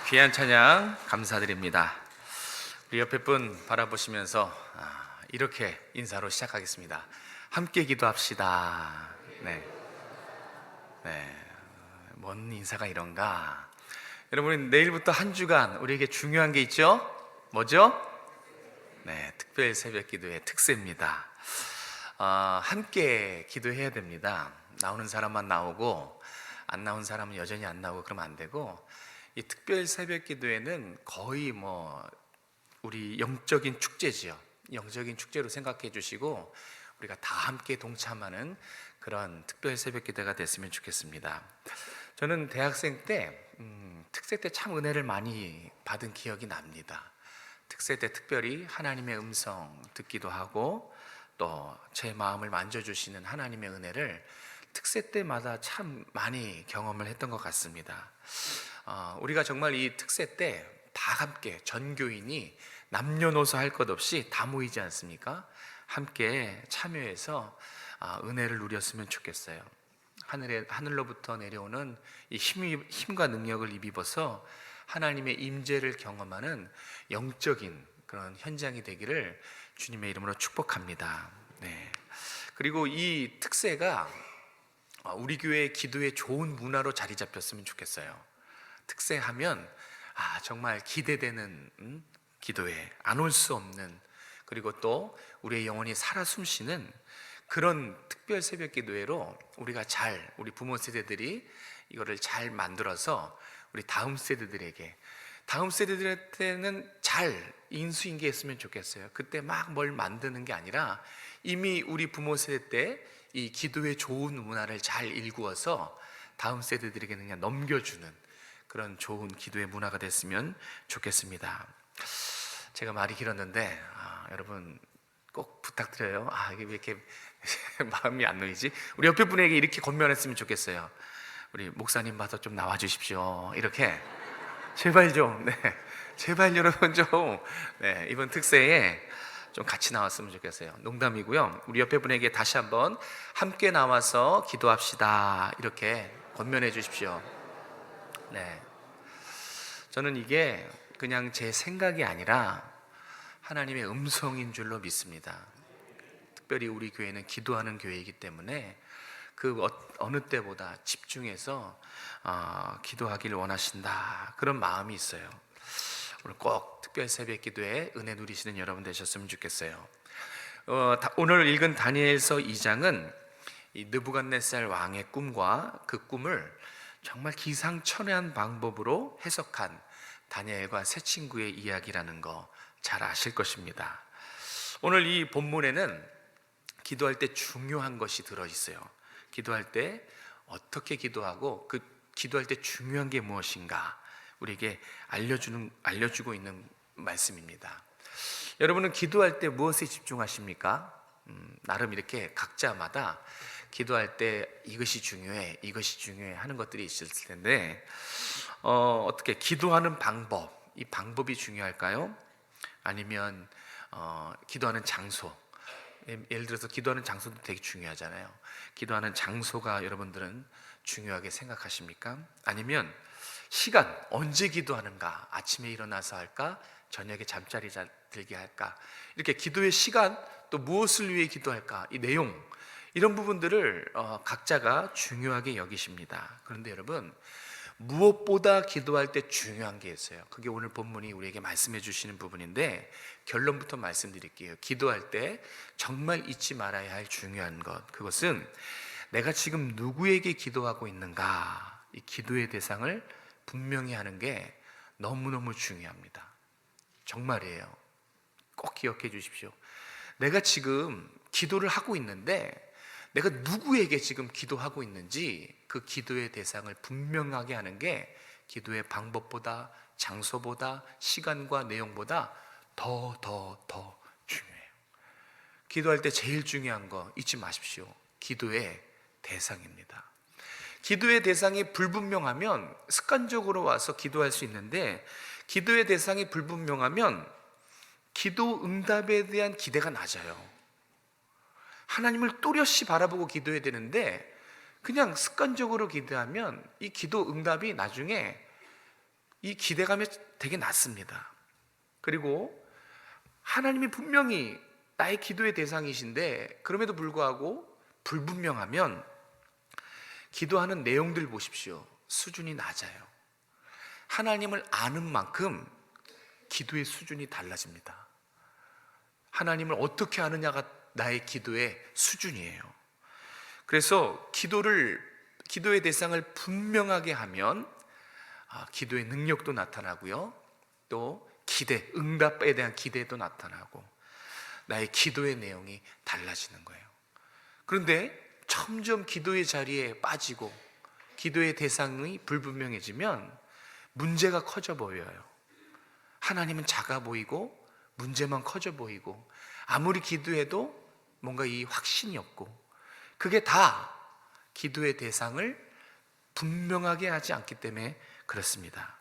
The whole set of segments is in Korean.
귀한 찬양 감사드립니다. 우리 옆에 분 바라보시면서 이렇게 인사로 시작하겠습니다. 함께 기도합시다. 뭔 인사가 이런가? 여러분, 내일부터 한 주간 우리에게 중요한 게 있죠? 뭐죠? 특별 새벽 기도의 특세입니다. 함께 기도해야 됩니다. 나오는 사람만 나오고 안 나온 사람은 여전히 안 나오고 그러면 안 되고, 이 특별 새벽 기도회는 거의 우리 영적인 축제지요. 영적인 축제로 생각해 주시고 우리가 다 함께 동참하는 그런 특별 새벽 기도가 됐으면 좋겠습니다. 저는 대학생 때 특세 때 참 은혜를 많이 받은 기억이 납니다. 특세 때 특별히 하나님의 음성 듣기도 하고 또 제 마음을 만져주시는 하나님의 은혜를 특세 때마다 참 많이 경험을 했던 것 같습니다. 우리가 정말 이 특세 때 다 함께 전교인이 남녀노소 할 것 없이 다 모이지 않습니까? 함께 참여해서 은혜를 누렸으면 좋겠어요. 하늘로부터 내려오는 이 힘과 능력을 입어서 하나님의 임재를 경험하는 영적인 그런 현장이 되기를 주님의 이름으로 축복합니다. 그리고 이 특세가 우리 교회의 기도에 좋은 문화로 자리 잡혔으면 좋겠어요. 특세하면 정말 기대되는 기도에 안 올 수 없는, 그리고 또 우리의 영혼이 살아 숨쉬는 그런 특별 새벽 기도회로 우리 부모 세대들이 이거를 잘 만들어서 우리 다음 세대들한테는 잘 인수인계했으면 좋겠어요. 그때 막 뭘 만드는 게 아니라 이미 우리 부모 세대 때 이 기도의 좋은 문화를 잘 일구어서 다음 세대들에게 그냥 넘겨주는 그런 좋은 기도의 문화가 됐으면 좋겠습니다. 제가 말이 길었는데 여러분 꼭 부탁드려요. 이게 왜 이렇게 마음이 안 놓이지? 우리 옆에 분에게 이렇게 권면했으면 좋겠어요. 우리 목사님 봐서 좀 나와 주십시오. 이렇게 제발 좀, 제발 여러분 좀, 이번 특세에 좀 같이 나왔으면 좋겠어요. 농담이고요. 우리 옆에 분에게 다시 한번 함께 나와서 기도합시다. 이렇게 권면해 주십시오. 저는 이게 그냥 제 생각이 아니라 하나님의 음성인 줄로 믿습니다. 특별히 우리 교회는 기도하는 교회이기 때문에 그 어느 때보다 집중해서 기도하기를 원하신다, 그런 마음이 있어요. 오늘 꼭 특별 새벽 기도에 은혜 누리시는 여러분 되셨으면 좋겠어요. 오늘 읽은 다니엘서 2장은 이 느부갓네살 왕의 꿈과 그 꿈을 정말 기상천외한 방법으로 해석한 다니엘과 세 친구의 이야기라는 거 잘 아실 것입니다. 오늘 이 본문에는 기도할 때 중요한 것이 들어있어요. 기도할 때 어떻게 기도하고 그 기도할 때 중요한 게 무엇인가 우리에게 알려주고 있는 말씀입니다. 여러분은 기도할 때 무엇에 집중하십니까? 나름 이렇게 각자마다 기도할 때 이것이 중요해 하는 것들이 있을 텐데 어떻게 기도하는 방법, 이 방법이 중요할까요? 아니면 기도하는 장소, 예를 들어서 기도하는 장소도 되게 중요하잖아요. 기도하는 장소가 여러분들은 중요하게 생각하십니까? 아니면 시간, 언제 기도하는가? 아침에 일어나서 할까? 저녁에 잠자리 들게 할까? 이렇게 기도의 시간, 또 무엇을 위해 기도할까? 이 내용, 이런 부분들을 각자가 중요하게 여기십니다. 그런데 여러분, 무엇보다 기도할 때 중요한 게 있어요. 그게 오늘 본문이 우리에게 말씀해 주시는 부분인데, 결론부터 말씀드릴게요. 기도할 때 정말 잊지 말아야 할 중요한 것, 그것은 내가 지금 누구에게 기도하고 있는가, 이 기도의 대상을 분명히 하는 게 너무너무 중요합니다. 정말이에요. 꼭 기억해 주십시오. 내가 지금 기도를 하고 있는데 내가 누구에게 지금 기도하고 있는지 그 기도의 대상을 분명하게 하는 게 기도의 방법보다, 장소보다, 시간과 내용보다 더 중요해요. 기도할 때 제일 중요한 거 잊지 마십시오. 기도의 대상입니다. 기도의 대상이 불분명하면 습관적으로 와서 기도할 수 있는데, 기도의 대상이 불분명하면 기도 응답에 대한 기대가 낮아요. 하나님을 또렷이 바라보고 기도해야 되는데 그냥 습관적으로 기도하면 이 기도 응답이 나중에 이 기대감이 되게 낮습니다. 그리고 하나님이 분명히 나의 기도의 대상이신데 그럼에도 불구하고 불분명하면 기도하는 내용들 보십시오. 수준이 낮아요. 하나님을 아는 만큼 기도의 수준이 달라집니다. 하나님을 어떻게 아느냐가 나의 기도의 수준이에요. 그래서 기도의 대상을 분명하게 하면 기도의 능력도 나타나고요, 또 응답에 대한 기대도 나타나고 나의 기도의 내용이 달라지는 거예요. 그런데 점점 기도의 자리에 빠지고 기도의 대상이 불분명해지면 문제가 커져 보여요. 하나님은 작아 보이고 문제만 커져 보이고 아무리 기도해도 뭔가 이 확신이 없고, 그게 다 기도의 대상을 분명하게 하지 않기 때문에 그렇습니다.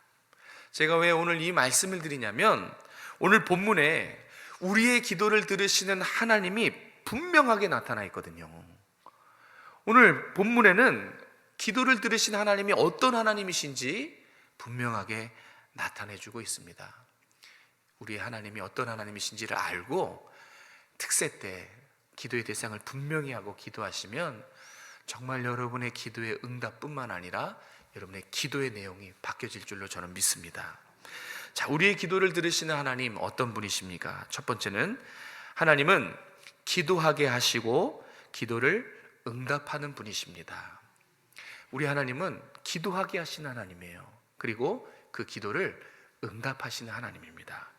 제가 왜 오늘 이 말씀을 드리냐면, 오늘 본문에 우리의 기도를 들으시는 하나님이 분명하게 나타나 있거든요. 오늘 본문에는 기도를 들으신 하나님이 어떤 하나님이신지 분명하게 나타내주고 있습니다. 우리의 하나님이 어떤 하나님이신지를 알고 특세 때 기도의 대상을 분명히 하고 기도하시면 정말 여러분의 기도의 응답뿐만 아니라 여러분의 기도의 내용이 바뀌어질 줄로 저는 믿습니다. 자, 우리의 기도를 들으시는 하나님 어떤 분이십니까? 첫 번째는 하나님은 기도하게 하시고 기도를 응답하는 분이십니다. 우리 하나님은 기도하게 하시는 하나님이에요. 그리고 그 기도를 응답하시는 하나님입니다.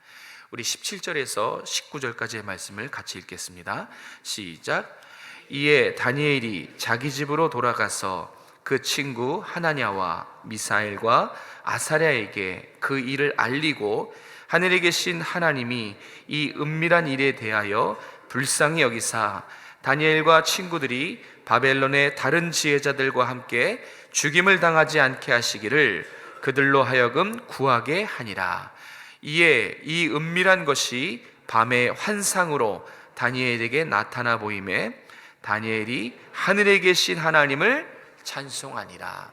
우리 17절에서 19절까지의 말씀을 같이 읽겠습니다. 시작. 이에 다니엘이 자기 집으로 돌아가서 그 친구 하나냐와 미사엘과 아사랴에게 그 일을 알리고, 하늘에 계신 하나님이 이 은밀한 일에 대하여 불쌍히 여기사 다니엘과 친구들이 바벨론의 다른 지혜자들과 함께 죽임을 당하지 않게 하시기를 그들로 하여금 구하게 하니라. 이에 이 은밀한 것이 밤의 환상으로 다니엘에게 나타나 보이매 다니엘이 하늘에 계신 하나님을 찬송하니라.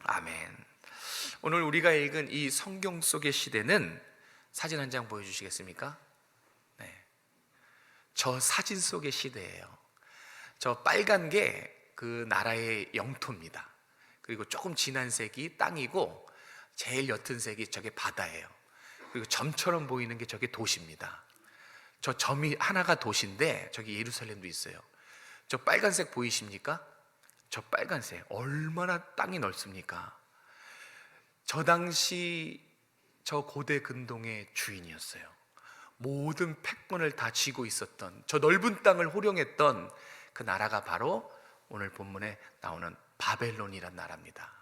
아멘. 오늘 우리가 읽은 이 성경 속의 시대는, 사진 한 장 보여주시겠습니까? 네. 저 사진 속의 시대예요. 저 빨간 게 그 나라의 영토입니다. 그리고 조금 진한 색이 땅이고 제일 옅은 색이 저게 바다예요. 그리고 점처럼 보이는 게 저게 도시입니다. 저 점이 하나가 도시인데 저기 예루살렘도 있어요. 저 빨간색 보이십니까? 저 빨간색 얼마나 땅이 넓습니까? 저 당시 저 고대 근동의 주인이었어요. 모든 패권을 다 쥐고 있었던, 저 넓은 땅을 호령했던 그 나라가 바로 오늘 본문에 나오는 바벨론이란 나라입니다.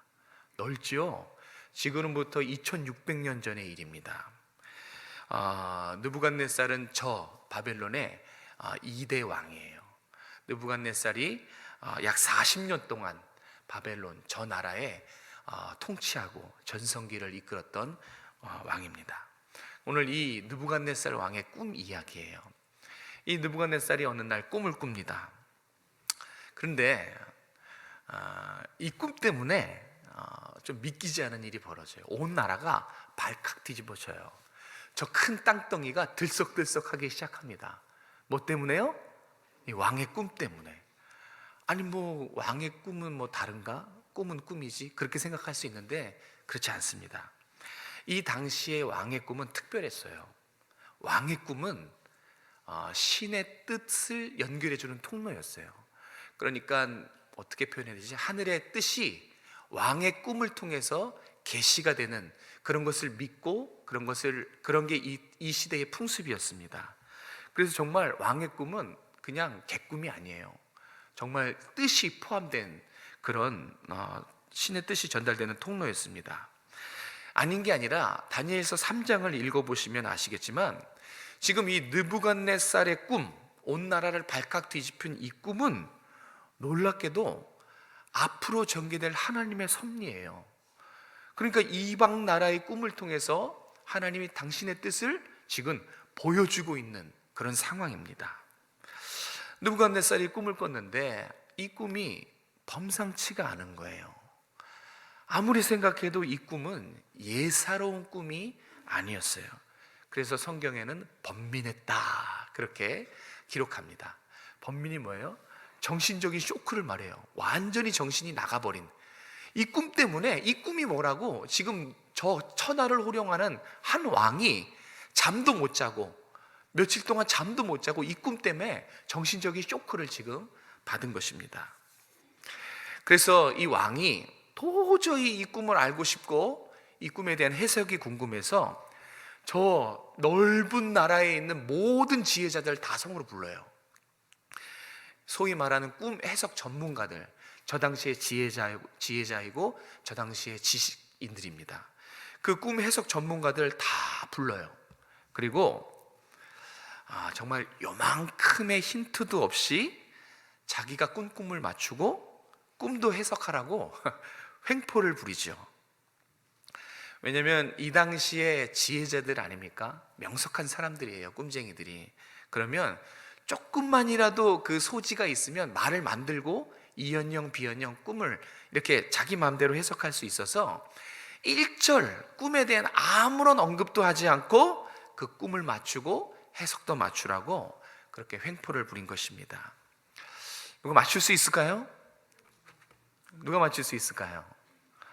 넓지요? 지금부터 2600년 전의 일입니다. 느부갓네살은 저 바벨론의 2대 왕이에요. 느부갓네살이 약 40년 동안 바벨론 저 나라에 통치하고 전성기를 이끌었던 왕입니다. 오늘 이 느부갓네살 왕의 꿈 이야기예요. 이 느부갓네살이 어느 날 꿈을 꿉니다. 그런데 이 꿈 때문에 좀 믿기지 않은 일이 벌어져요. 온 나라가 발칵 뒤집어져요. 저 큰 땅덩이가 들썩들썩하기 시작합니다. 뭐 때문에요? 이 왕의 꿈 때문에. 아니 뭐 왕의 꿈은 뭐 다른가? 꿈은 꿈이지, 그렇게 생각할 수 있는데 그렇지 않습니다. 이 당시의 왕의 꿈은 특별했어요. 왕의 꿈은 신의 뜻을 연결해주는 통로였어요. 그러니까 어떻게 표현해야 되지? 하늘의 뜻이 왕의 꿈을 통해서 계시가 되는 그런 것을 믿고, 그런 게 이 시대의 풍습이었습니다. 그래서 정말 왕의 꿈은 그냥 개꿈이 아니에요. 정말 뜻이 포함된 그런 신의 뜻이 전달되는 통로였습니다. 아닌 게 아니라 다니엘서 3장을 읽어보시면 아시겠지만, 지금 이 느부갓네살의 꿈, 온 나라를 발칵 뒤집힌 이 꿈은 놀랍게도 앞으로 전개될 하나님의 섭리예요. 그러니까 이방 나라의 꿈을 통해서 하나님이 당신의 뜻을 지금 보여주고 있는 그런 상황입니다. 느부갓네살이 꿈을 꿨는데 이 꿈이 범상치가 않은 거예요. 아무리 생각해도 이 꿈은 예사로운 꿈이 아니었어요. 그래서 성경에는 번민했다 그렇게 기록합니다. 번민이 뭐예요? 정신적인 쇼크를 말해요. 완전히 정신이 나가버린 이 꿈 때문에. 이 꿈이 뭐라고? 지금 저 천하를 호령하는 한 왕이 잠도 못 자고, 며칠 동안 잠도 못 자고 이 꿈 때문에 정신적인 쇼크를 지금 받은 것입니다. 그래서 이 왕이 도저히 이 꿈을 알고 싶고 이 꿈에 대한 해석이 궁금해서 저 넓은 나라에 있는 모든 지혜자들 다 성으로 불러요. 소위 말하는 꿈 해석 전문가들, 저 당시의 지혜자이고 저 당시의 지식인들입니다. 그 꿈 해석 전문가들 다 불러요. 그리고 정말 요만큼의 힌트도 없이 자기가 꾼 꿈을 맞추고 꿈도 해석하라고 횡포를 부리죠. 왜냐하면 이 당시에 지혜자들 아닙니까? 명석한 사람들이에요, 꿈쟁이들이. 그러면 조금만이라도 그 소지가 있으면 말을 만들고 이연형 비연형 꿈을 이렇게 자기 마음대로 해석할 수 있어서 1절 꿈에 대한 아무런 언급도 하지 않고 그 꿈을 맞추고 해석도 맞추라고 그렇게 횡포를 부린 것입니다. 누가 맞출 수 있을까요? 누가 맞출 수 있을까요?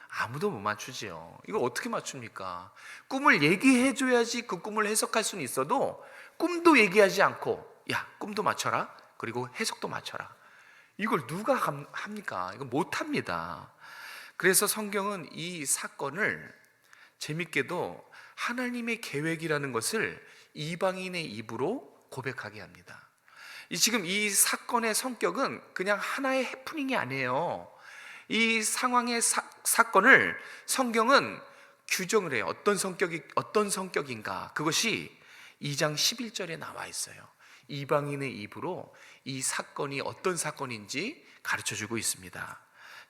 아무도 못 맞추지요. 이거 어떻게 맞춥니까? 꿈을 얘기해 줘야지 그 꿈을 해석할 수는 있어도 꿈도 얘기하지 않고 야, 꿈도 맞춰라, 그리고 해석도 맞춰라, 이걸 누가 합니까? 이거 못합니다. 그래서 성경은 이 사건을 재밌게도 하나님의 계획이라는 것을 이방인의 입으로 고백하게 합니다. 지금 이 사건의 성격은 그냥 하나의 해프닝이 아니에요. 이 상황의 사건을 성경은 규정을 해요. 어떤 성격인가? 그것이 2장 11절에 나와 있어요. 이방인의 입으로 이 사건이 어떤 사건인지 가르쳐주고 있습니다.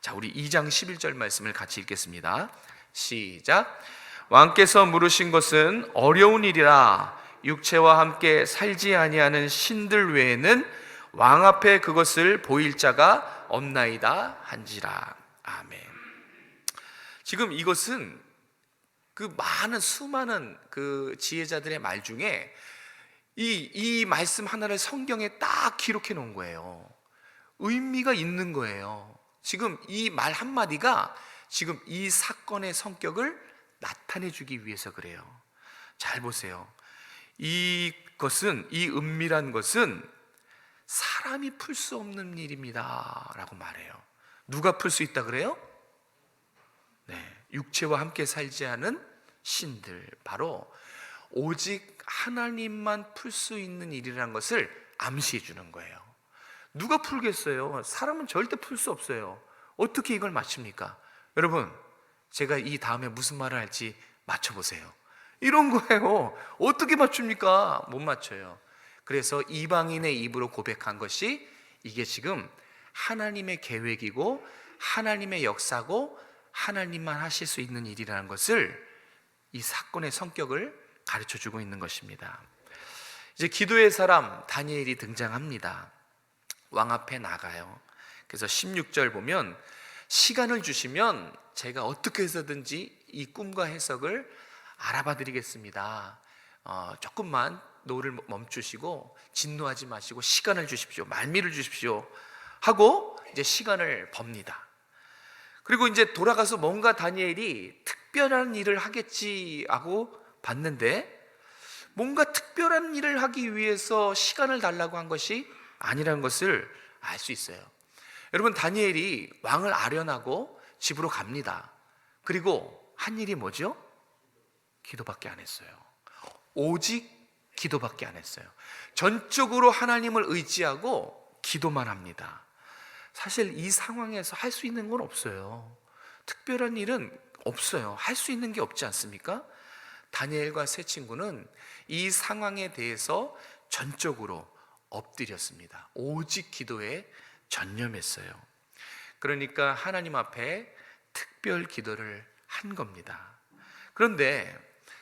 자, 우리 2장 11절 말씀을 같이 읽겠습니다. 시작. 왕께서 물으신 것은 어려운 일이라 육체와 함께 살지 아니하는 신들 외에는 왕 앞에 그것을 보일 자가 없나이다 한지라. 아멘. 지금 이것은 그 수많은 그 지혜자들의 말 중에 이 말씀 하나를 성경에 딱 기록해 놓은 거예요. 의미가 있는 거예요. 지금 이 말 한마디가 지금 이 사건의 성격을 나타내 주기 위해서 그래요. 잘 보세요. 이 은밀한 것은 사람이 풀 수 없는 일입니다 라고 말해요. 누가 풀 수 있다 그래요? 네, 육체와 함께 살지 않은 신들, 바로 오직 하나님만 풀 수 있는 일이라는 것을 암시해 주는 거예요. 누가 풀겠어요? 사람은 절대 풀 수 없어요. 어떻게 이걸 맞춥니까? 여러분, 제가 이 다음에 무슨 말을 할지 맞춰보세요. 이런 거예요. 어떻게 맞춥니까? 못 맞춰요. 그래서 이방인의 입으로 고백한 것이 이게 지금 하나님의 계획이고 하나님의 역사고 하나님만 하실 수 있는 일이라는 것을, 이 사건의 성격을 가르쳐주고 있는 것입니다. 이제 기도의 사람 다니엘이 등장합니다. 왕 앞에 나가요. 그래서 16절 보면 시간을 주시면 제가 어떻게 해서든지 이 꿈과 해석을 알아봐 드리겠습니다. 조금만 노를 멈추시고 진노하지 마시고 시간을 주십시오, 말미를 주십시오 하고 이제 시간을 법니다. 그리고 이제 돌아가서 뭔가 다니엘이 특별한 일을 하겠지 하고 봤는데 뭔가 특별한 일을 하기 위해서 시간을 달라고 한 것이 아니라는 것을 알 수 있어요. 여러분, 다니엘이 왕을 아련하고 집으로 갑니다. 그리고 한 일이 뭐죠? 기도밖에 안 했어요. 오직 기도밖에 안 했어요. 전적으로 하나님을 의지하고 기도만 합니다. 사실 이 상황에서 할 수 있는 건 없어요. 특별한 일은 없어요. 할 수 있는 게 없지 않습니까? 다니엘과 세 친구는 이 상황에 대해서 전적으로 엎드렸습니다. 오직 기도에 전념했어요. 그러니까 하나님 앞에 특별 기도를 한 겁니다. 그런데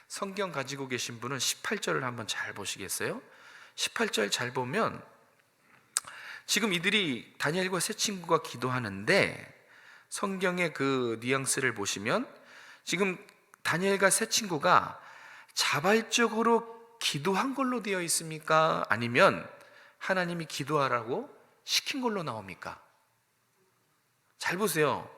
성경 가지고 계신 분은 18절을 한번 잘 보시겠어요? 18절 잘 보면 지금 이들이 다니엘과 세 친구가 기도하는데 성경의 그 뉘앙스를 보시면 지금 다니엘과 세 친구가 자발적으로 기도한 걸로 되어 있습니까? 아니면 하나님이 기도하라고 시킨 걸로 나옵니까? 잘 보세요.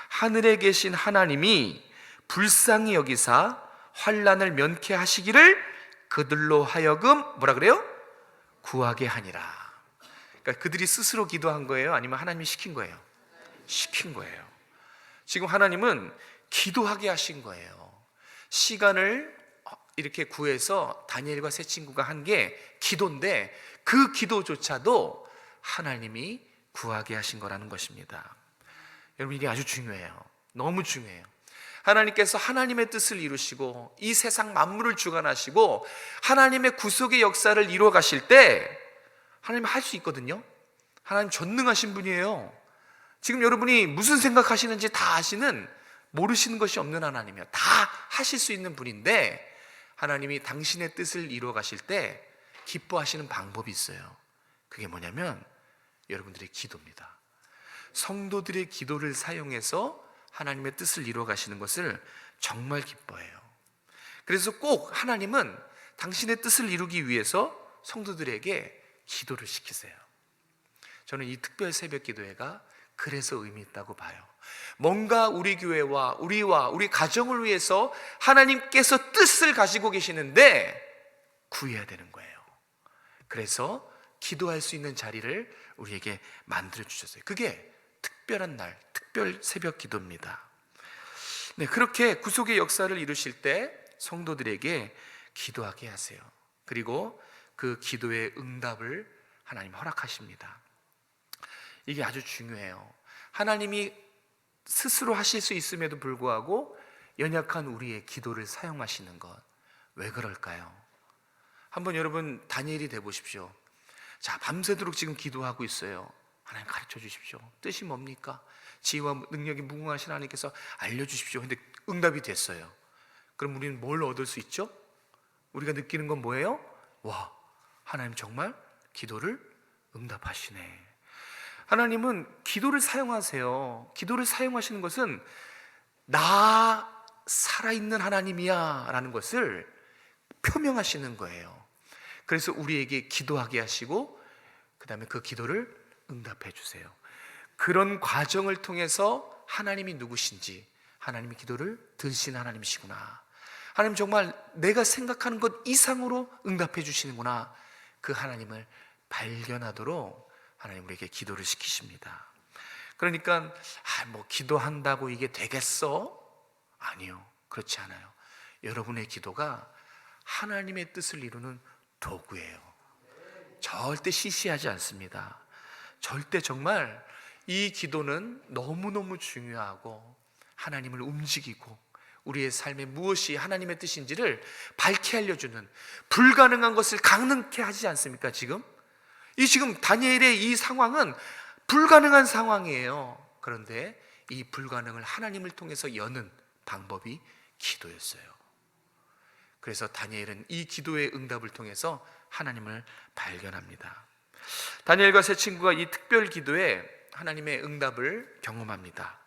하늘에 계신 하나님이 불쌍히 여기사 환난을 면케 하시기를 그들로 하여금 뭐라 그래요? 구하게 하니라. 그러니까 그들이 스스로 기도한 거예요? 아니면 하나님이 시킨 거예요? 시킨 거예요. 지금 하나님은 기도하게 하신 거예요. 시간을 이렇게 구해서 다니엘과 세 친구가 한 게 기도인데 그 기도조차도 하나님이 구하게 하신 거라는 것입니다. 여러분, 이게 아주 중요해요. 너무 중요해요. 하나님께서 하나님의 뜻을 이루시고 이 세상 만물을 주관하시고 하나님의 구속의 역사를 이루어 가실 때 하나님 할 수 있거든요. 하나님 전능하신 분이에요. 지금 여러분이 무슨 생각하시는지 다 아시는, 모르시는 것이 없는 하나님이에요. 다 하실 수 있는 분인데 하나님이 당신의 뜻을 이루어 가실 때 기뻐하시는 방법이 있어요. 그게 뭐냐면 여러분들의 기도입니다. 성도들의 기도를 사용해서 하나님의 뜻을 이루어 가시는 것을 정말 기뻐해요. 그래서 꼭 하나님은 당신의 뜻을 이루기 위해서 성도들에게 기도를 시키세요. 저는 이 특별 새벽 기도회가 그래서 의미 있다고 봐요. 뭔가 우리 교회와 우리 가정을 위해서 하나님께서 뜻을 가지고 계시는데 구해야 되는 거예요. 그래서 기도할 수 있는 자리를 우리에게 만들어 주셨어요. 그게 특별한 날, 특별 새벽 기도입니다. 네, 그렇게 구속의 역사를 이루실 때 성도들에게 기도하게 하세요. 그리고 그 기도의 응답을 하나님 허락하십니다. 이게 아주 중요해요. 하나님이 스스로 하실 수 있음에도 불구하고 연약한 우리의 기도를 사용하시는 것, 왜 그럴까요? 한번 여러분 다니엘이 돼 보십시오. 자, 밤새도록 지금 기도하고 있어요. 하나님 가르쳐 주십시오. 뜻이 뭡니까? 지혜와 능력이 무궁하신 하나님께서 알려주십시오. 근데 응답이 됐어요. 그럼 우리는 뭘 얻을 수 있죠? 우리가 느끼는 건 뭐예요? 와, 하나님 정말 기도를 응답하시네. 하나님은 기도를 사용하세요. 기도를 사용하시는 것은 나 살아있는 하나님이야 라는 것을 표명하시는 거예요. 그래서 우리에게 기도하게 하시고 그 다음에 그 기도를 응답해 주세요. 그런 과정을 통해서 하나님이 누구신지, 하나님이 기도를 들으시는 하나님이시구나, 하나님 정말 내가 생각하는 것 이상으로 응답해 주시는구나, 그 하나님을 발견하도록 하나님 우리에게 기도를 시키십니다. 그러니까 뭐 기도한다고 이게 되겠어? 아니요, 그렇지 않아요. 여러분의 기도가 하나님의 뜻을 이루는 도구예요. 절대 시시하지 않습니다. 절대 정말 이 기도는 너무너무 중요하고 하나님을 움직이고 우리의 삶에 무엇이 하나님의 뜻인지를 밝게 알려주는, 불가능한 것을 가능케 하지 않습니까? 지금 다니엘의 이 상황은 불가능한 상황이에요. 그런데 이 불가능을 하나님을 통해서 여는 방법이 기도였어요. 그래서 다니엘은 이 기도의 응답을 통해서 하나님을 발견합니다. 다니엘과 세 친구가 이 특별 기도에 하나님의 응답을 경험합니다.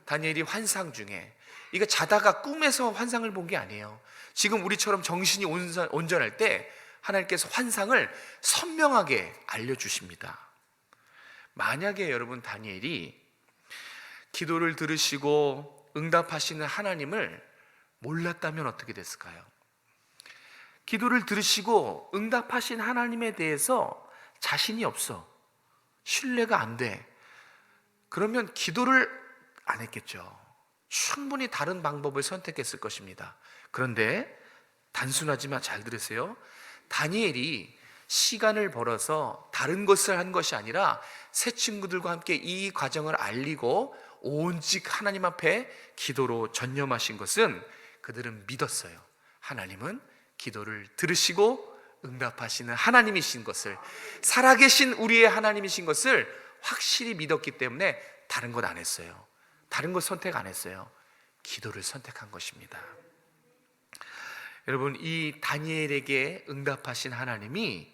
다니엘이 환상 중에, 이거 자다가 꿈에서 환상을 본 게 아니에요. 지금 우리처럼 정신이 온전할 때 하나님께서 환상을 선명하게 알려주십니다. 만약에 여러분 다니엘이 기도를 들으시고 응답하시는 하나님을 몰랐다면 어떻게 됐을까요? 기도를 들으시고 응답하신 하나님에 대해서 자신이 없어, 신뢰가 안 돼, 그러면 기도를 안 했겠죠. 충분히 다른 방법을 선택했을 것입니다. 그런데 단순하지만 잘 들으세요. 다니엘이 시간을 벌어서 다른 것을 한 것이 아니라 새 친구들과 함께 이 과정을 알리고 오직 하나님 앞에 기도로 전념하신 것은, 그들은 믿었어요. 하나님은 기도를 들으시고 응답하시는 하나님이신 것을, 살아계신 우리의 하나님이신 것을 확실히 믿었기 때문에 다른 것 안 했어요. 다른 것 선택 안 했어요. 기도를 선택한 것입니다. 여러분, 이 다니엘에게 응답하신 하나님이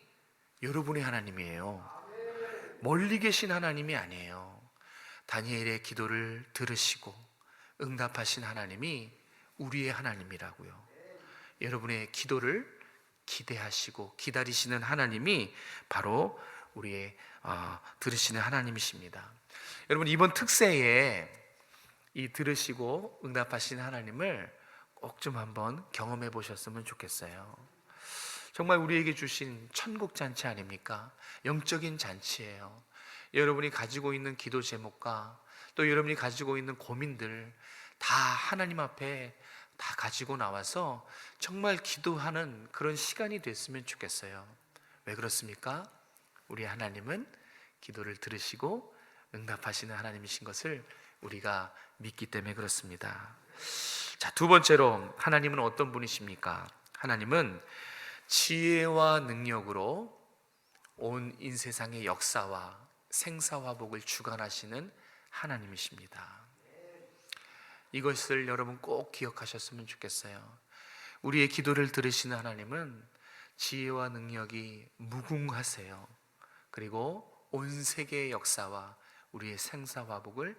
여러분의 하나님이에요. 멀리 계신 하나님이 아니에요. 다니엘의 기도를 들으시고 응답하신 하나님이 우리의 하나님이라고요. 여러분의 기도를 기대하시고 기다리시는 하나님이 바로 우리의 들으시는 하나님이십니다. 여러분, 이번 특세에 이 들으시고 응답하시는 하나님을 꼭 좀 한번 경험해 보셨으면 좋겠어요. 정말 우리에게 주신 천국 잔치 아닙니까? 영적인 잔치예요. 여러분이 가지고 있는 기도 제목과 또 여러분이 가지고 있는 고민들 다 하나님 앞에 다 가지고 나와서 정말 기도하는 그런 시간이 됐으면 좋겠어요. 왜 그렇습니까? 우리 하나님은 기도를 들으시고 응답하시는 하나님이신 것을 우리가 믿기 때문에 그렇습니다. 자, 두 번째로 하나님은 어떤 분이십니까? 하나님은 지혜와 능력으로 온 인세상의 역사와 생사화복을 주관하시는 하나님이십니다. 이것을 여러분 꼭 기억하셨으면 좋겠어요. 우리의 기도를 들으시는 하나님은 지혜와 능력이 무궁하세요. 그리고 온 세계의 역사와 우리의 생사화복을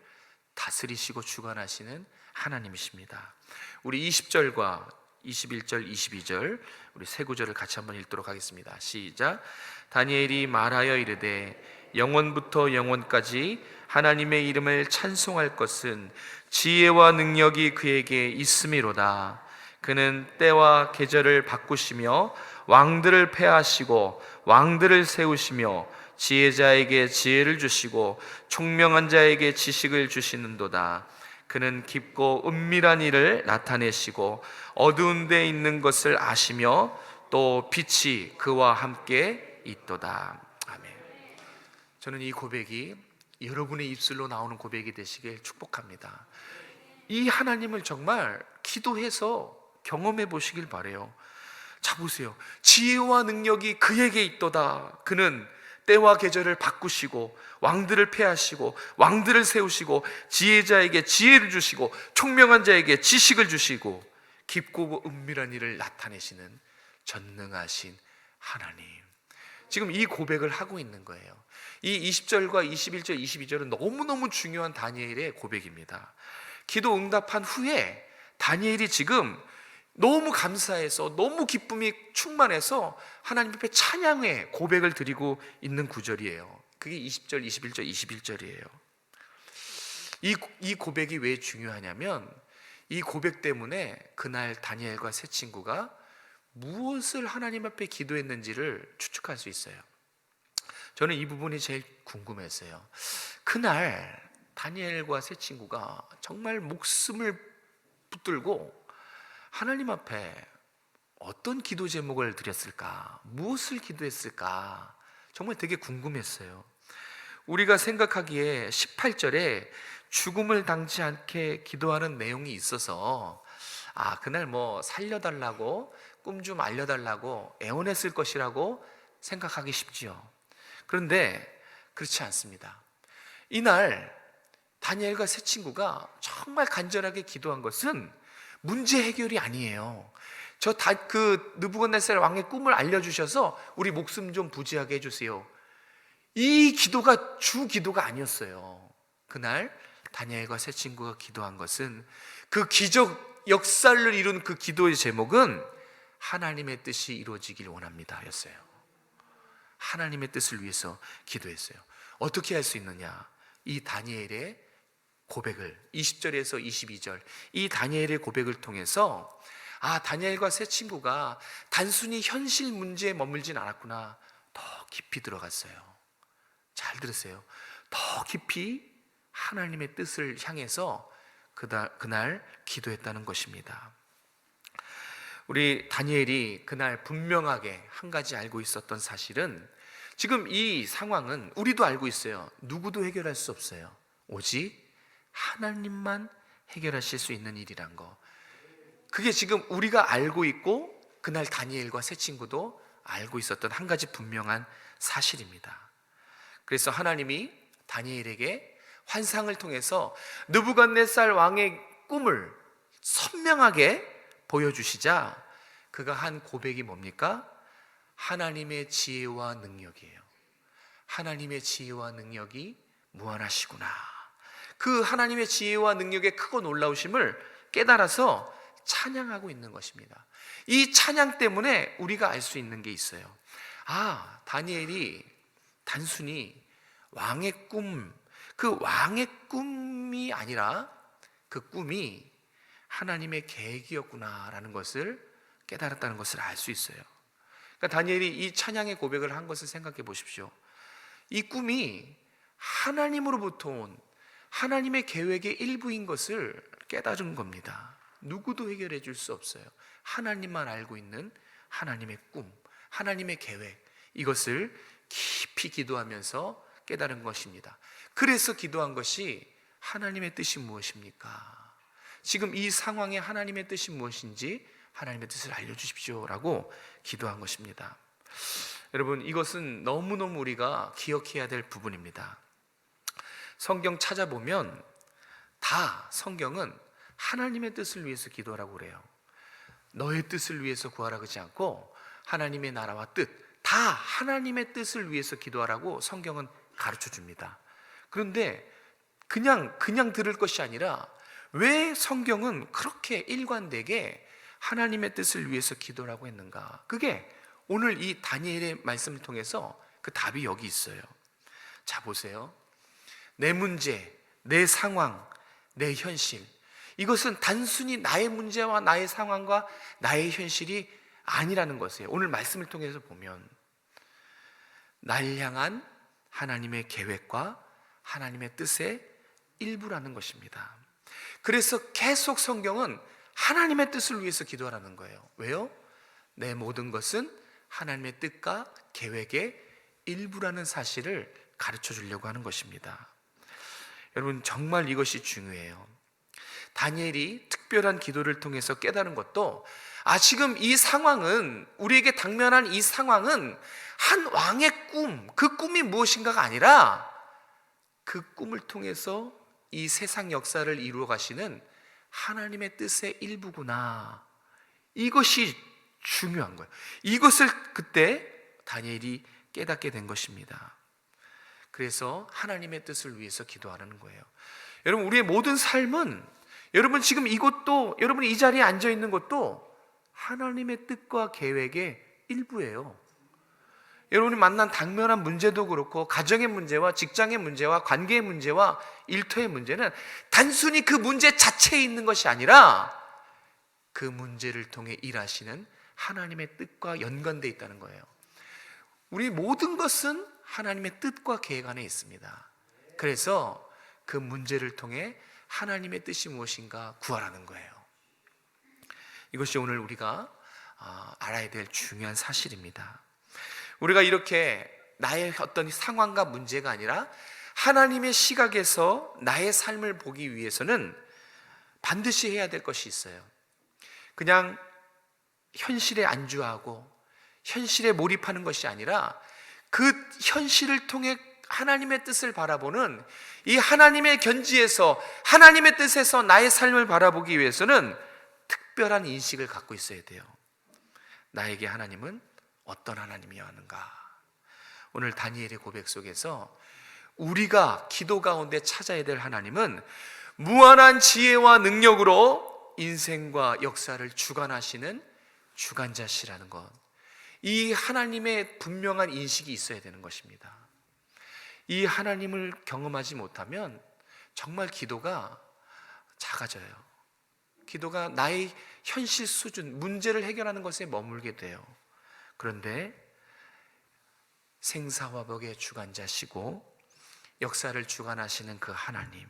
다스리시고 주관하시는 하나님이십니다. 우리 20절과 21절, 22절 우리 세 구절을 같이 한번 읽도록 하겠습니다. 시작. 다니엘이 말하여 이르되 영원부터 영원까지 하나님의 이름을 찬송할 것은 지혜와 능력이 그에게 있음이로다. 그는 때와 계절을 바꾸시며 왕들을 폐하시고 왕들을 세우시며 지혜자에게 지혜를 주시고 총명한 자에게 지식을 주시는도다. 그는 깊고 은밀한 일을 나타내시고 어두운 데 있는 것을 아시며 또 빛이 그와 함께 있도다. 아멘. 저는 이 고백이 여러분의 입술로 나오는 고백이 되시길 축복합니다. 이 하나님을 정말 기도해서 경험해 보시길 바래요. 자, 보세요. 지혜와 능력이 그에게 있도다. 그는 때와 계절을 바꾸시고 왕들을 폐하시고 왕들을 세우시고 지혜자에게 지혜를 주시고 총명한 자에게 지식을 주시고 깊고 은밀한 일을 나타내시는 전능하신 하나님. 지금 이 고백을 하고 있는 거예요. 이 20절과 21절, 22절은 너무너무 중요한 다니엘의 고백입니다. 기도 응답한 후에 다니엘이 지금 너무 감사해서 너무 기쁨이 충만해서 하나님 앞에 찬양의 고백을 드리고 있는 구절이에요. 그게 20절, 21절, 21절이에요. 이 고백이 왜 중요하냐면 이 고백 때문에 그날 다니엘과 세 친구가 무엇을 하나님 앞에 기도했는지를 추측할 수 있어요. 저는 이 부분이 제일 궁금했어요. 그날 다니엘과 세 친구가 정말 목숨을 붙들고 하나님 앞에 어떤 기도 제목을 드렸을까? 무엇을 기도했을까? 정말 되게 궁금했어요. 우리가 생각하기에 18절에 죽음을 당치 않게 기도하는 내용이 있어서 그날 뭐 살려달라고 꿈 좀 알려달라고 애원했을 것이라고 생각하기 쉽지요. 그런데 그렇지 않습니다. 이날 다니엘과 세 친구가 정말 간절하게 기도한 것은 문제 해결이 아니에요. 그 느부갓네살 왕의 꿈을 알려주셔서 우리 목숨 좀 부지하게 해주세요. 이 기도가 주 기도가 아니었어요. 그날 다니엘과 세 친구가 기도한 것은 그 기적 역사를 이룬 그 기도의 제목은 하나님의 뜻이 이루어지길 원합니다 였어요. 하나님의 뜻을 위해서 기도했어요. 어떻게 할 수 있느냐? 이 다니엘의 고백을 20절에서 22절 이 다니엘의 고백을 통해서 다니엘과 세 친구가 단순히 현실 문제에 머물진 않았구나. 더 깊이 들어갔어요. 잘 들으세요. 더 깊이 하나님의 뜻을 향해서 그날 기도했다는 것입니다. 우리 다니엘이 그날 분명하게 한 가지 알고 있었던 사실은 지금 이 상황은 우리도 알고 있어요. 누구도 해결할 수 없어요. 오직 하나님만 해결하실 수 있는 일이란 거. 그게 지금 우리가 알고 있고 그날 다니엘과 세 친구도 알고 있었던 한 가지 분명한 사실입니다. 그래서 하나님이 다니엘에게 환상을 통해서 느부갓네살 왕의 꿈을 선명하게 보여주시자 그가 한 고백이 뭡니까? 하나님의 지혜와 능력이에요. 하나님의 지혜와 능력이 무한하시구나. 그 하나님의 지혜와 능력의 크고 놀라우심을 깨달아서 찬양하고 있는 것입니다. 이 찬양 때문에 우리가 알 수 있는 게 있어요. 다니엘이 단순히 왕의 꿈, 그 왕의 꿈이 아니라 그 꿈이 하나님의 계획이었구나라는 것을 깨달았다는 것을 알 수 있어요. 그러니까 다니엘이 이 찬양의 고백을 한 것을 생각해 보십시오. 이 꿈이 하나님으로부터 온 하나님의 계획의 일부인 것을 깨달은 겁니다. 누구도 해결해 줄 수 없어요. 하나님만 알고 있는 하나님의 꿈, 하나님의 계획, 이것을 깊이 기도하면서 깨달은 것입니다. 그래서 기도한 것이 하나님의 뜻이 무엇입니까? 지금 이 상황에 하나님의 뜻이 무엇인지 하나님의 뜻을 알려주십시오 라고 기도한 것입니다. 여러분, 이것은 너무너무 우리가 기억해야 될 부분입니다. 성경 찾아보면 다 성경은 하나님의 뜻을 위해서 기도하라고 그래요. 너의 뜻을 위해서 구하라 그러지 않고 하나님의 나라와 뜻, 다 하나님의 뜻을 위해서 기도하라고 성경은 가르쳐 줍니다. 그런데 그냥 들을 것이 아니라 왜 성경은 그렇게 일관되게 하나님의 뜻을 위해서 기도라고 했는가? 그게 오늘 이 다니엘의 말씀을 통해서 그 답이 여기 있어요. 자, 보세요. 내 문제, 내 상황, 내 현실, 이것은 단순히 나의 문제와 나의 상황과 나의 현실이 아니라는 것이에요. 오늘 말씀을 통해서 보면 날 향한 하나님의 계획과 하나님의 뜻의 일부라는 것입니다. 그래서 계속 성경은 하나님의 뜻을 위해서 기도하라는 거예요. 왜요? 내 모든 것은 하나님의 뜻과 계획의 일부라는 사실을 가르쳐 주려고 하는 것입니다. 여러분, 정말 이것이 중요해요. 다니엘이 특별한 기도를 통해서 깨달은 것도 지금 이 상황은, 우리에게 당면한 이 상황은 한 왕의 꿈, 그 꿈이 무엇인가가 아니라 그 꿈을 통해서 이 세상 역사를 이루어 가시는 하나님의 뜻의 일부구나. 이것이 중요한 거예요. 이것을 그때 다니엘이 깨닫게 된 것입니다. 그래서 하나님의 뜻을 위해서 기도하라는 거예요. 여러분, 우리의 모든 삶은, 여러분 지금 이것도, 여러분이 이 자리에 앉아 있는 것도 하나님의 뜻과 계획의 일부예요. 여러분이 만난 당면한 문제도 그렇고, 가정의 문제와 직장의 문제와 관계의 문제와 일터의 문제는 단순히 그 문제 자체에 있는 것이 아니라 그 문제를 통해 일하시는 하나님의 뜻과 연관되어 있다는 거예요. 우리 모든 것은 하나님의 뜻과 계획 안에 있습니다. 그래서 그 문제를 통해 하나님의 뜻이 무엇인가 구하라는 거예요. 이것이 오늘 우리가 알아야 될 중요한 사실입니다. 우리가 이렇게 나의 어떤 상황과 문제가 아니라 하나님의 시각에서 나의 삶을 보기 위해서는 반드시 해야 될 것이 있어요. 그냥 현실에 안주하고 현실에 몰입하는 것이 아니라 그 현실을 통해 하나님의 뜻을 바라보는, 이 하나님의 견지에서, 하나님의 뜻에서 나의 삶을 바라보기 위해서는 특별한 인식을 갖고 있어야 돼요. 나에게 하나님은 어떤 하나님이었는가? 오늘 다니엘의 고백 속에서 우리가 기도 가운데 찾아야 될 하나님은 무한한 지혜와 능력으로 인생과 역사를 주관하시는 주관자시라는 것, 이 하나님의 분명한 인식이 있어야 되는 것입니다. 이 하나님을 경험하지 못하면 정말 기도가 작아져요. 기도가 나의 현실 수준, 문제를 해결하는 것에 머물게 돼요. 그런데 생사화복의 주관자시고 역사를 주관하시는 그 하나님,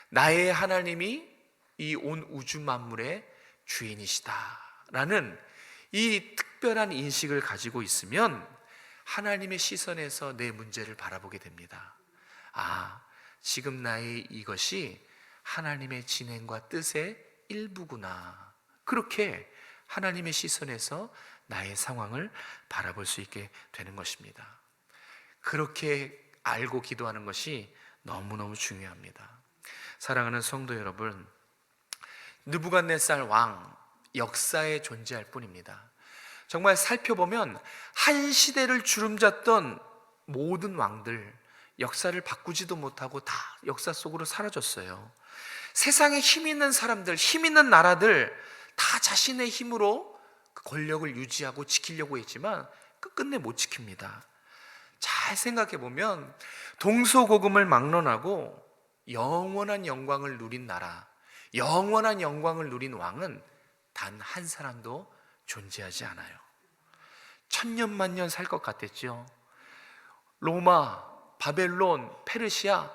나의 하나님이 이 온 우주 만물의 주인이시다라는 이 특별한 인식을 가지고 있으면 하나님의 시선에서 내 문제를 바라보게 됩니다. 지금 나의 이것이 하나님의 진행과 뜻의 일부구나. 그렇게 하나님의 시선에서 나의 상황을 바라볼 수 있게 되는 것입니다. 그렇게 알고 기도하는 것이 너무너무 중요합니다. 사랑하는 성도 여러분, 느부갓네살 왕, 역사에 존재할 뿐입니다. 정말 살펴보면 한 시대를 주름잡던 모든 왕들, 역사를 바꾸지도 못하고 다 역사 속으로 사라졌어요. 세상에 힘 있는 사람들, 힘 있는 나라들 다 자신의 힘으로 그 권력을 유지하고 지키려고 했지만 끝끝내 못 지킵니다. 잘 생각해 보면 동서고금을 막론하고 영원한 영광을 누린 나라, 영원한 영광을 누린 왕은 단 한 사람도 존재하지 않아요. 천년만년 살 것 같았죠. 로마, 바벨론, 페르시아,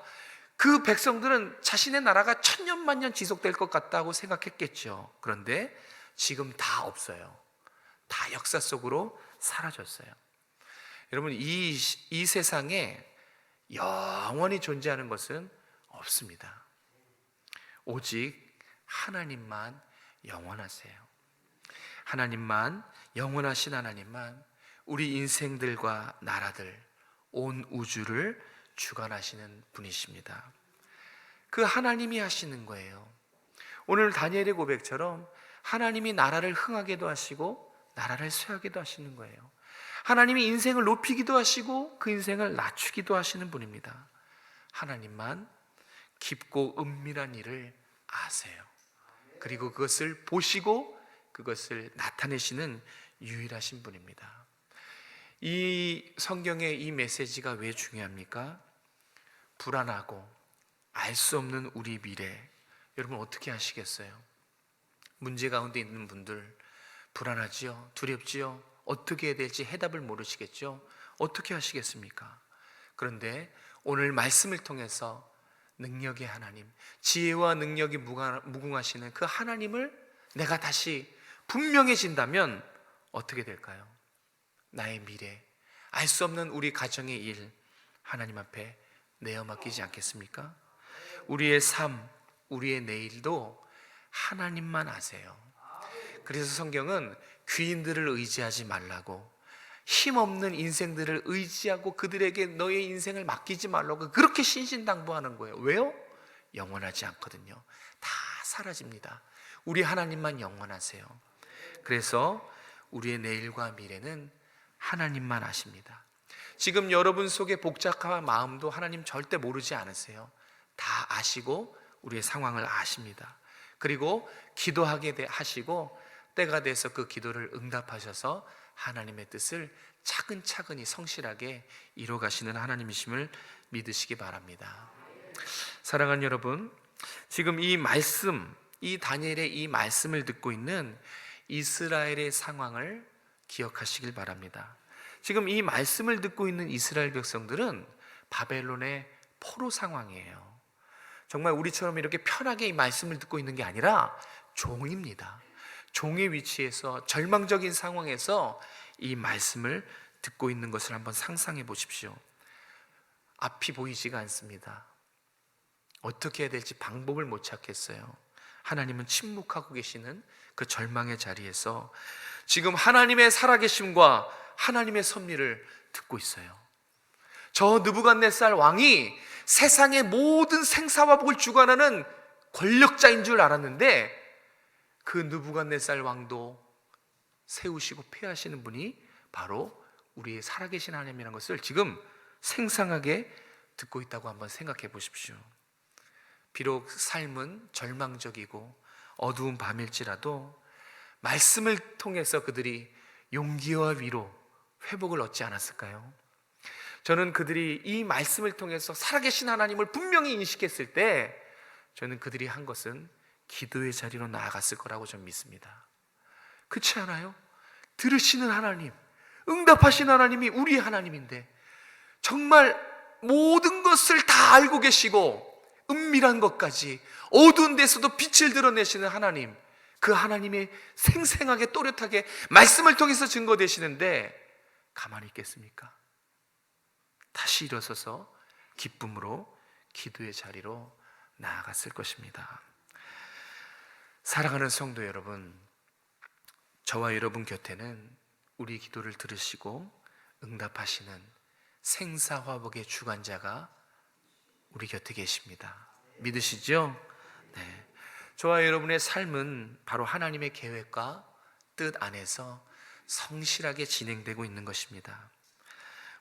그 백성들은 자신의 나라가 천년만년 지속될 것 같다고 생각했겠죠. 그런데 지금 다 없어요. 다 역사 속으로 사라졌어요. 여러분, 이 세상에 영원히 존재하는 것은 없습니다. 오직 하나님만 영원하세요. 하나님만, 영원하신 하나님만 우리 인생들과 나라들, 온 우주를 주관하시는 분이십니다. 그 하나님이 하시는 거예요. 오늘 다니엘의 고백처럼 하나님이 나라를 흥하게도 하시고 나라를 쇠하게도 하시는 거예요. 하나님이 인생을 높이기도 하시고 그 인생을 낮추기도 하시는 분입니다. 하나님만 깊고 은밀한 일을 아세요. 그리고 그것을 보시고 그것을 나타내시는 유일하신 분입니다. 이 성경의 이 메시지가 왜 중요합니까? 불안하고 알 수 없는 우리 미래, 여러분 어떻게 하시겠어요? 문제 가운데 있는 분들 불안하지요? 두렵지요? 어떻게 해야 될지 해답을 모르시겠죠? 어떻게 하시겠습니까? 그런데 오늘 말씀을 통해서 능력의 하나님, 지혜와 능력이 무궁하시는 그 하나님을 내가 다시 분명해진다면 어떻게 될까요? 나의 미래, 알 수 없는 우리 가정의 일 하나님 앞에 내어 맡기지 않겠습니까? 우리의 삶, 우리의 내일도 하나님만 아세요. 그래서 성경은 귀인들을 의지하지 말라고, 힘없는 인생들을 의지하고 그들에게 너의 인생을 맡기지 말라고 그렇게 신신당부하는 거예요. 왜요? 영원하지 않거든요. 다 사라집니다. 우리 하나님만 영원하세요. 그래서 우리의 내일과 미래는 하나님만 아십니다. 지금 여러분 속의 복잡한 마음도 하나님 절대 모르지 않으세요. 다 아시고 우리의 상황을 아십니다. 그리고 기도하게 하시고 때가 돼서 그 기도를 응답하셔서 하나님의 뜻을 차근차근히 성실하게 이뤄가시는 하나님이심을 믿으시기 바랍니다. 사랑하는 여러분, 지금 이 말씀, 이 다니엘의 이 말씀을 듣고 있는 이스라엘의 상황을 기억하시길 바랍니다. 지금 이 말씀을 듣고 있는 이스라엘 백성들은 바벨론의 포로 상황이에요. 정말 우리처럼 이렇게 편하게 이 말씀을 듣고 있는 게 아니라 종입니다. 종의 위치에서 절망적인 상황에서 이 말씀을 듣고 있는 것을 한번 상상해 보십시오. 앞이 보이지가 않습니다. 어떻게 해야 될지 방법을 못 찾겠어요. 하나님은 침묵하고 계시는 그 절망의 자리에서 지금 하나님의 살아계심과 하나님의 섭리를 듣고 있어요. 저 느부갓네살 왕이 세상의 모든 생사화복을 주관하는 권력자인 줄 알았는데 그 느부갓네살 왕도 세우시고 폐하시는 분이 바로 우리의 살아계신 하나님이라는 것을 지금 생생하게 듣고 있다고 한번 생각해 보십시오. 비록 삶은 절망적이고 어두운 밤일지라도 말씀을 통해서 그들이 용기와 위로, 회복을 얻지 않았을까요? 저는 그들이 이 말씀을 통해서 살아계신 하나님을 분명히 인식했을 때 저는 그들이 한 것은 기도의 자리로 나아갔을 거라고 저는 믿습니다. 그렇지 않아요? 들으시는 하나님, 응답하신 하나님이 우리의 하나님인데 정말 모든 것을 다 알고 계시고 은밀한 것까지 어두운 데서도 빛을 드러내시는 하나님, 그 하나님이 생생하게 또렷하게 말씀을 통해서 증거되시는데 가만히 있겠습니까? 다시 일어서서 기쁨으로 기도의 자리로 나아갔을 것입니다. 사랑하는 성도 여러분, 저와 여러분 곁에는 우리 기도를 들으시고 응답하시는 생사화복의 주관자가 우리 곁에 계십니다. 믿으시죠? 네. 저와 여러분의 삶은 바로 하나님의 계획과 뜻 안에서 성실하게 진행되고 있는 것입니다.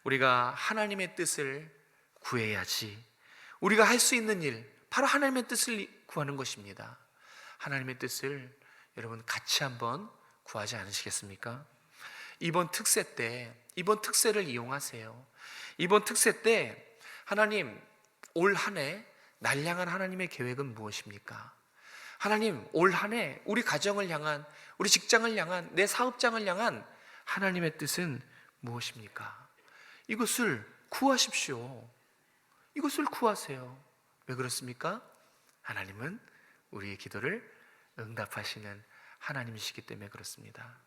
우리가 하나님의 뜻을 구해야지. 우리가 할 수 있는 일, 바로 하나님의 뜻을 구하는 것입니다. 하나님의 뜻을 여러분 같이 한번 구하지 않으시겠습니까? 이번 특세를 이용하세요. 이번 특세 때 하나님, 올 한 해 날 향한 하나님의 계획은 무엇입니까? 하나님, 올 한 해 우리 가정을 향한, 우리 직장을 향한, 내 사업장을 향한 하나님의 뜻은 무엇입니까? 이것을 구하십시오. 이것을 구하세요. 왜 그렇습니까? 하나님은 우리의 기도를 응답하시는 하나님이시기 때문에 그렇습니다.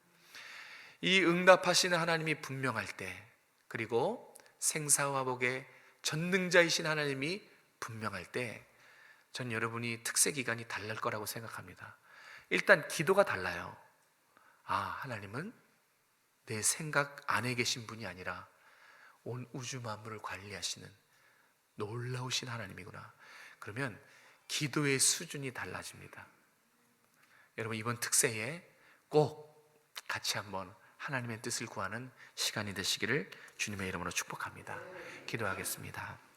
이 응답하시는 하나님이 분명할 때, 그리고 생사화복의 전능자이신 하나님이 분명할 때, 전 여러분이 특세 기간이 달랄 거라고 생각합니다. 일단 기도가 달라요. 하나님은 내 생각 안에 계신 분이 아니라 온 우주 만물을 관리하시는 놀라우신 하나님이구나. 그러면 기도의 수준이 달라집니다. 여러분, 이번 특세에 꼭 같이 한번 하나님의 뜻을 구하는 시간이 되시기를 주님의 이름으로 축복합니다. 기도하겠습니다.